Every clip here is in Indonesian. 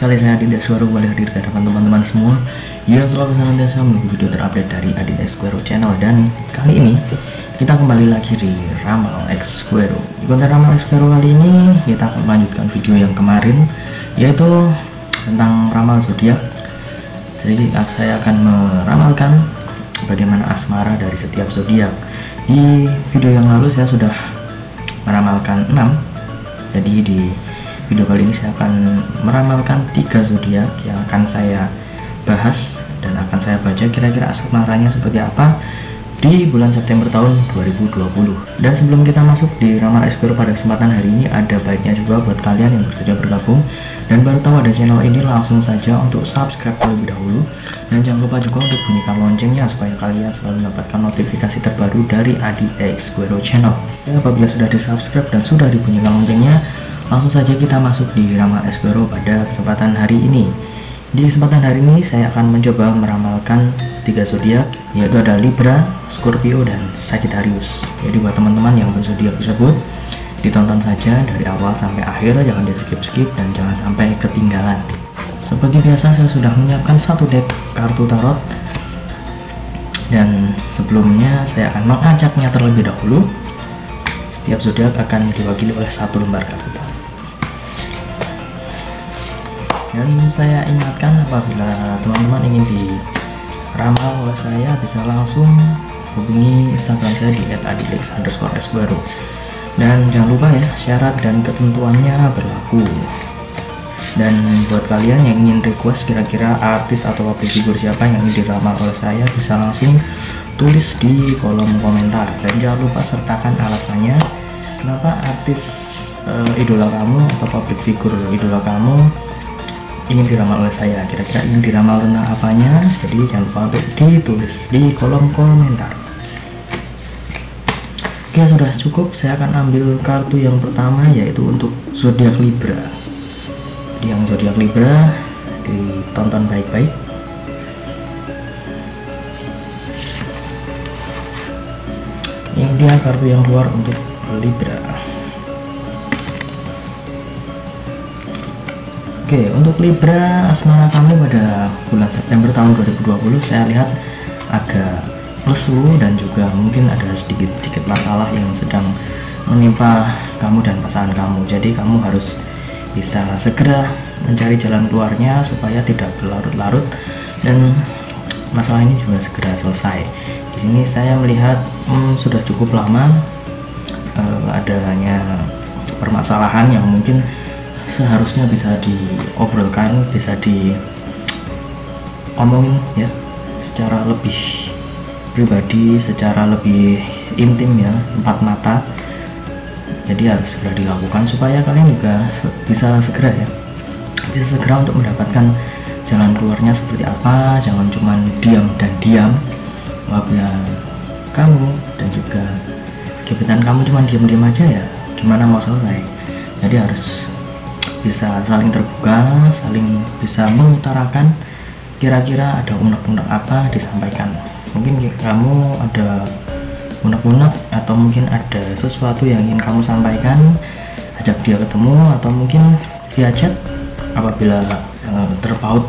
sekali saya Aditya Squero kembali hadir ke hadapan teman-teman semua yang selalu senantiasa menunggu video terupdate dari Aditya Squero channel. Dan kali ini kita kembali lagi di Ramal X Squero. Di konten Ramal X Squero kali ini kita akan melanjutkan video yang kemarin, yaitu tentang ramal zodiak. Jadi saya akan meramalkan bagaimana asmara dari setiap zodiak. Di video yang lalu saya sudah meramalkan 6. Jadi di video kali ini saya akan meramalkan 3 zodiak yang akan saya bahas dan akan saya baca kira-kira asmaranya seperti apa di bulan September tahun 2020. Dan sebelum kita masuk di Ramal X Squero pada kesempatan hari ini, ada baiknya juga buat kalian yang bersedia bergabung dan baru tahu ada channel ini, langsung saja untuk subscribe terlebih dahulu. Dan jangan lupa juga untuk bunyikan loncengnya supaya kalian selalu mendapatkan notifikasi terbaru dari Aditya X Squero channel. Ya, apabila sudah di subscribe dan sudah dibunyikan loncengnya, langsung saja kita masuk di Ramal X Squero pada kesempatan hari ini. Di kesempatan hari ini saya akan mencoba meramalkan 3 zodiak, yaitu ada Libra, Scorpio, dan Sagittarius. Jadi buat teman-teman yang berzodiak tersebut, ditonton saja dari awal sampai akhir, jangan di skip-skip dan jangan sampai ketinggalan. Seperti biasa saya sudah menyiapkan 1 deck kartu tarot, dan sebelumnya saya akan mengacaknya terlebih dahulu. Setiap zodiak akan diwakili oleh 1 lembar kartu tarot. Dan saya ingatkan, apabila teman-teman ingin diramal oleh saya, bisa langsung hubungi Instagram saya di @aditya_squero. Dan jangan lupa ya, syarat dan ketentuannya berlaku. Dan buat kalian yang ingin request kira-kira artis atau public figure siapa yang ingin diramal oleh saya, bisa langsung tulis di kolom komentar. Dan jangan lupa sertakan alasannya kenapa artis idola kamu atau public figure idola kamu ingin diramal oleh saya, kira-kira ingin diramal tentang apanya. Jadi jangan lupa untuk ditulis di kolom komentar. Oke, sudah cukup. Saya akan ambil kartu yang pertama, yaitu untuk zodiak Libra. Yang zodiak Libra ditonton baik-baik. Ini dia kartu yang keluar untuk Libra. Oke, untuk Libra, asmara kamu pada bulan September tahun 2020 saya lihat agak lesu dan juga mungkin ada sedikit masalah yang sedang menimpa kamu dan pasangan kamu. Jadi kamu harus bisa segera mencari jalan keluarnya supaya tidak berlarut-larut dan masalah ini juga segera selesai. Di sini saya melihat sudah cukup lama adanya permasalahan yang mungkin seharusnya bisa diobrolkan, bisa diomongin ya secara lebih pribadi, secara lebih intim ya, 4 mata. Jadi harus segera dilakukan supaya kalian juga bisa segera untuk mendapatkan jalan keluarnya seperti apa. Jangan cuma diam dan diam. Apabila kamu dan juga gebetan kamu cuma diam-diam aja, ya gimana mau selesai. Jadi harus bisa saling terbuka, saling bisa mengutarakan kira-kira ada unek-unek apa disampaikan. Mungkin kamu ada unek-unek atau mungkin ada sesuatu yang ingin kamu sampaikan, ajak dia ketemu atau mungkin via chat apabila terpaut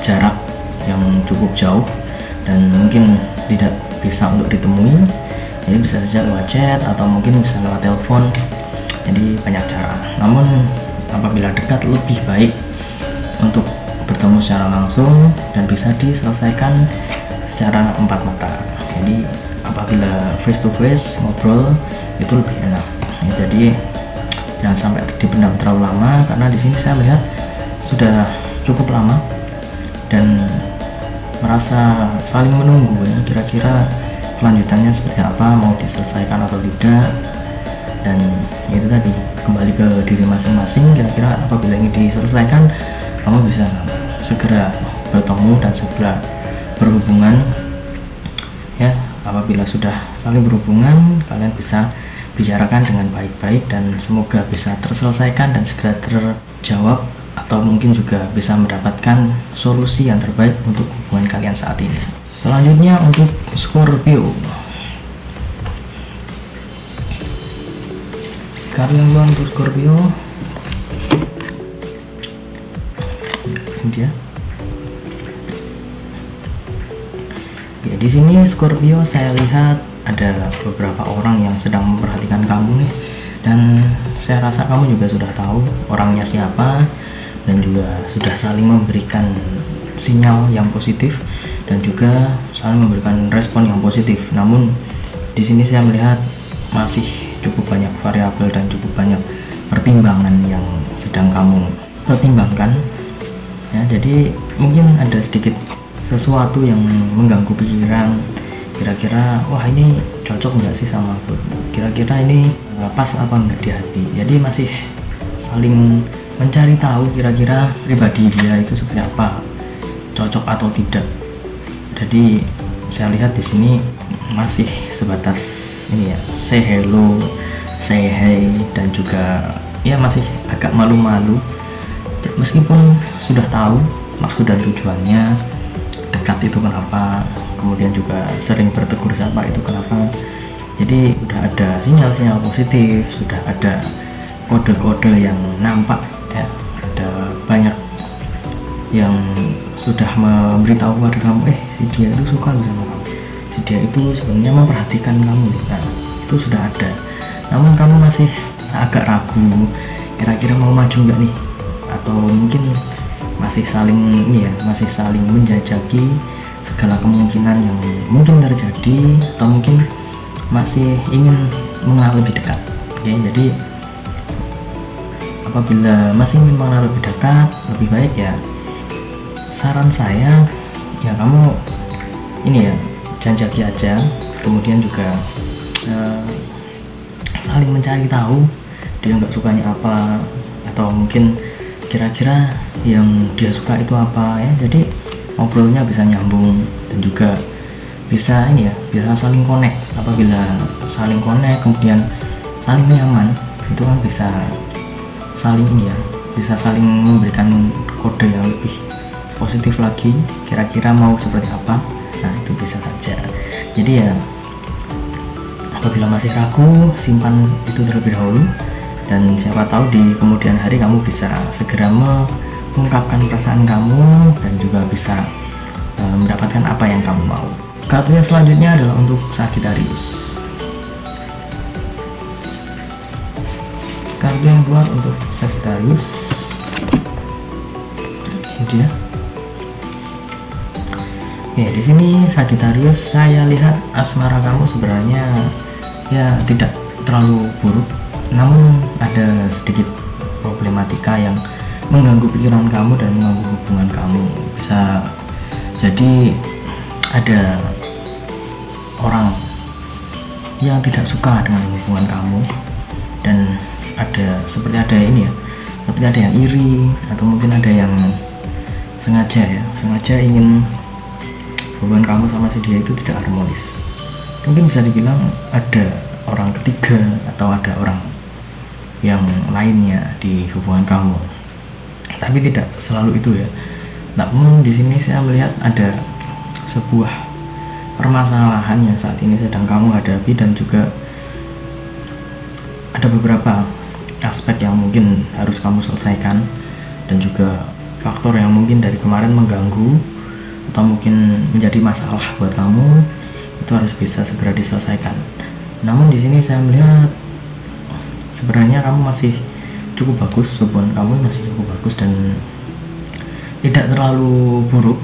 jarak yang cukup jauh dan mungkin tidak bisa untuk ditemui. Jadi bisa saja lewat chat atau mungkin bisa lewat telepon. Jadi banyak cara, namun apabila dekat lebih baik untuk bertemu secara langsung dan bisa diselesaikan secara 4 mata. Jadi apabila face to face ngobrol itu lebih enak ya. Jadi jangan sampai dipendam terlalu lama, karena di sini saya melihat sudah cukup lama dan merasa saling menunggu ya, kira-kira kelanjutannya seperti apa, mau diselesaikan atau tidak. Dan itu tadi, kembali ke diri masing-masing, kira-kira apabila ini diselesaikan, kamu bisa segera bertemu dan segera berhubungan ya. Apabila sudah saling berhubungan, kalian bisa bicarakan dengan baik-baik dan semoga bisa terselesaikan dan segera terjawab, atau mungkin juga bisa mendapatkan solusi yang terbaik untuk hubungan kalian saat ini. Selanjutnya untuk Scorpio. Kartu yang keluar untuk Scorpio ini dia. Ya, di sini Scorpio saya lihat ada beberapa orang yang sedang memperhatikan kamu nih, dan saya rasa kamu juga sudah tahu orangnya siapa, dan juga sudah saling memberikan sinyal yang positif dan juga saling memberikan respon yang positif. Namun di sini saya melihat masih cukup banyak variabel dan cukup banyak pertimbangan yang sedang kamu pertimbangkan ya. Jadi mungkin ada sedikit sesuatu yang mengganggu pikiran, kira-kira wah ini cocok nggak sih sama aku, kira-kira ini pas apa enggak di hati. Jadi masih saling mencari tahu kira-kira pribadi dia itu seperti apa, cocok atau tidak. Jadi saya lihat di sini masih sebatas ini ya, say hello, say hi, dan juga ya masih agak malu-malu meskipun sudah tahu maksud dan tujuannya dekat itu kenapa, kemudian juga sering bertegur sapa itu kenapa. Jadi sudah ada sinyal-sinyal positif, sudah ada kode-kode yang nampak ya, ada banyak yang sudah memberitahu kepada kamu, si dia itu suka sama kamu, si dia itu sebenarnya memperhatikan kamu. Nah, itu sudah ada. Namun kamu masih agak ragu, kira-kira mau maju nggak nih, atau mungkin masih saling ini ya, masih saling menjajaki segala kemungkinan yang mungkin terjadi, atau mungkin masih ingin mengenal lebih dekat. Oke, jadi apabila masih ingin mengenal lebih dekat, lebih baik ya saran saya ya kamu ini ya jajaki aja, kemudian juga saling mencari tahu dia nggak sukanya apa, atau mungkin kira-kira yang dia suka itu apa ya. Jadi ngobrolnya bisa nyambung dan juga bisa ini ya, bisa saling connect. Apabila saling connect kemudian saling nyaman, itu kan bisa saling ini ya, bisa saling memberikan kode yang lebih positif lagi, kira-kira mau seperti apa. Nah, itu bisa saja. Jadi ya apabila masih ragu, simpan itu terlebih dahulu, dan siapa tahu di kemudian hari kamu bisa segera mengungkapkan perasaan kamu dan juga bisa mendapatkan apa yang kamu mau. Kartu yang selanjutnya adalah untuk Sagittarius. Kartu yang keluar untuk Sagittarius ini dia. Oke, di sini Sagittarius saya lihat asmara kamu sebenarnya ya tidak terlalu buruk, namun ada sedikit problematika yang mengganggu pikiran kamu dan mengganggu hubungan kamu. Bisa jadi ada orang yang tidak suka dengan hubungan kamu, dan seperti ada ini ya, seperti ada yang iri, atau mungkin ada yang sengaja ingin hubungan kamu sama si dia itu tidak harmonis. Mungkin bisa dibilang ada orang ketiga atau ada orang yang lainnya di hubungan kamu, tapi tidak selalu itu ya. Namun di sini saya melihat ada sebuah permasalahan yang saat ini sedang kamu hadapi, dan juga ada beberapa aspek yang mungkin harus kamu selesaikan, dan juga faktor yang mungkin dari kemarin mengganggu atau mungkin menjadi masalah buat kamu, itu harus bisa segera diselesaikan. Namun di sini saya melihat sebenarnya kamu masih cukup bagus, hubungan kamu masih cukup bagus dan tidak terlalu buruk.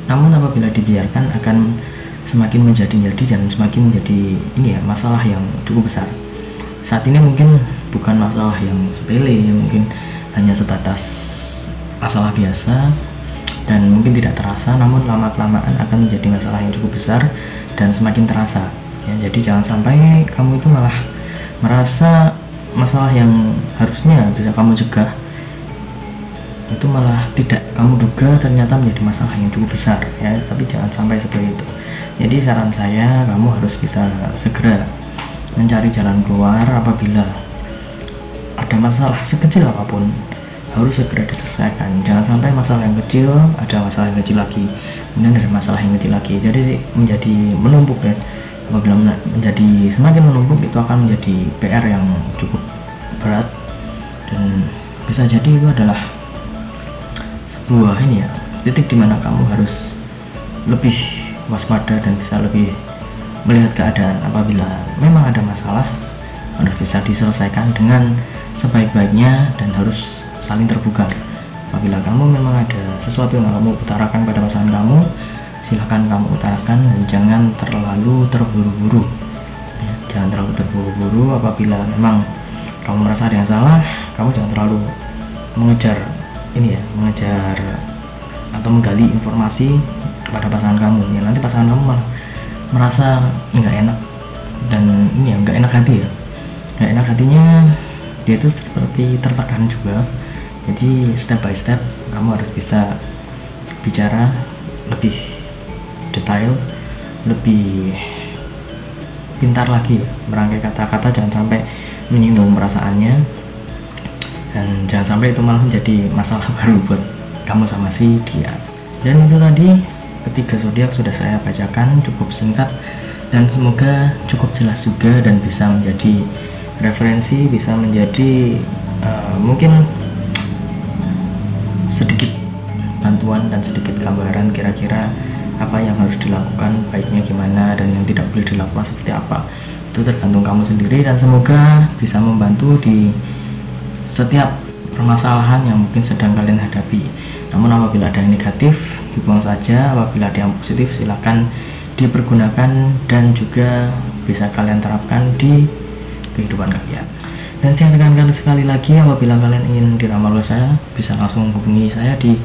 Namun apabila dibiarkan akan semakin menjadi-jadi dan semakin menjadi ini ya, masalah yang cukup besar. Saat ini mungkin bukan masalah yang sepele, mungkin hanya sebatas masalah biasa dan mungkin tidak terasa, namun lama-kelamaan akan menjadi masalah yang cukup besar dan semakin terasa ya. Jadi jangan sampai kamu itu malah merasa masalah yang harusnya bisa kamu cegah itu malah tidak kamu duga ternyata menjadi masalah yang cukup besar ya. Tapi jangan sampai seperti itu. Jadi saran saya, kamu harus bisa segera mencari jalan keluar. Apabila ada masalah sekecil apapun harus segera diselesaikan. Jangan sampai masalah yang kecil ada masalah yang kecil lagi, kemudian dari masalah yang kecil lagi, jadi menjadi menumpuk ya. Apabila menjadi semakin menumpuk, itu akan menjadi PR yang cukup berat, dan bisa jadi itu adalah sebuah ini ya, titik dimana kamu harus lebih waspada dan bisa lebih melihat keadaan. Apabila memang ada masalah, harus bisa diselesaikan dengan sebaik-baiknya dan harus saling terbuka. Apabila kamu memang ada sesuatu yang kamu utarakan pada pasangan kamu, silahkan kamu utarakan dan jangan terlalu terburu-buru ya, jangan terlalu terburu-buru. Apabila memang kamu merasa ada yang salah, kamu jangan terlalu mengejar ini ya, mengejar atau menggali informasi kepada pasangan kamu ya, nanti pasangan kamu malah merasa nggak enak dan ini ya, nggak enak hati ya, nggak enak hatinya, dia itu seperti tertekan juga. Jadi step by step kamu harus bisa bicara lebih detail, lebih pintar lagi merangkai kata-kata, jangan sampai menyinggung perasaannya dan jangan sampai itu malah menjadi masalah baru buat kamu sama si dia. Dan itu tadi ketiga zodiak sudah saya bacakan, cukup singkat dan semoga cukup jelas juga dan bisa menjadi referensi, bisa menjadi mungkin sedikit bantuan dan sedikit gambaran kira-kira apa yang harus dilakukan, baiknya gimana, dan yang tidak boleh dilakukan seperti apa. Itu tergantung kamu sendiri dan semoga bisa membantu di setiap permasalahan yang mungkin sedang kalian hadapi. Namun apabila ada yang negatif, dibuang saja. Apabila ada yang positif, silakan dipergunakan dan juga bisa kalian terapkan di kehidupan kalian. Dan saya tekankan sekali lagi, apabila kalian ingin diramal oleh saya, bisa langsung hubungi saya di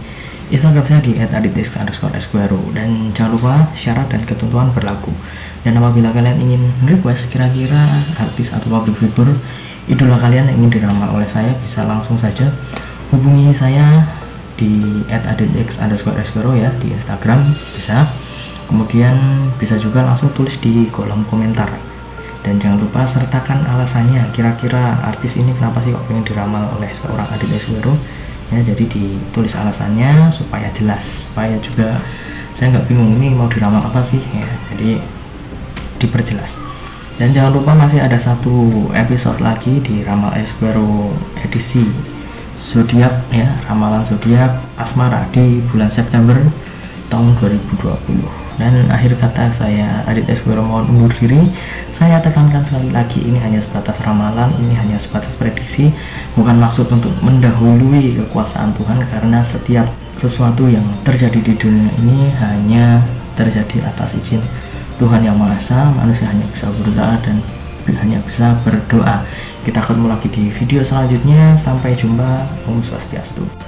Instagram saya di @aditx_esquero. Dan jangan lupa syarat dan ketentuan berlaku. Dan apabila kalian ingin request kira-kira artis atau public figure idola kalian yang ingin diramal oleh saya, bisa langsung saja hubungi saya di @aditx_esquero ya di Instagram bisa. Kemudian bisa juga langsung tulis di kolom komentar. Dan jangan lupa sertakan alasannya, kira-kira artis ini kenapa sih kok pengen diramal oleh seorang Aditx Esquero ya. Jadi ditulis alasannya supaya jelas, supaya juga saya nggak bingung ini mau diramal apa sih ya, jadi diperjelas. Dan jangan lupa masih ada satu episode lagi di Ramal Esquero edisi zodiak ya, ramalan zodiak asmara di bulan September tahun 2020. Dan akhir kata saya Aditx Esquero mohon undur diri. Saya tekankan sekali lagi, ini hanya sebatas ramalan, ini hanya sebatas prediksi, bukan maksud untuk mendahului kekuasaan Tuhan, karena setiap sesuatu yang terjadi di dunia ini hanya terjadi atas izin Tuhan Yang Maha Esa. Manusia hanya bisa berusaha dan hanya bisa berdoa. Kita ketemu lagi di video selanjutnya. Sampai jumpa. Om Swastiastu.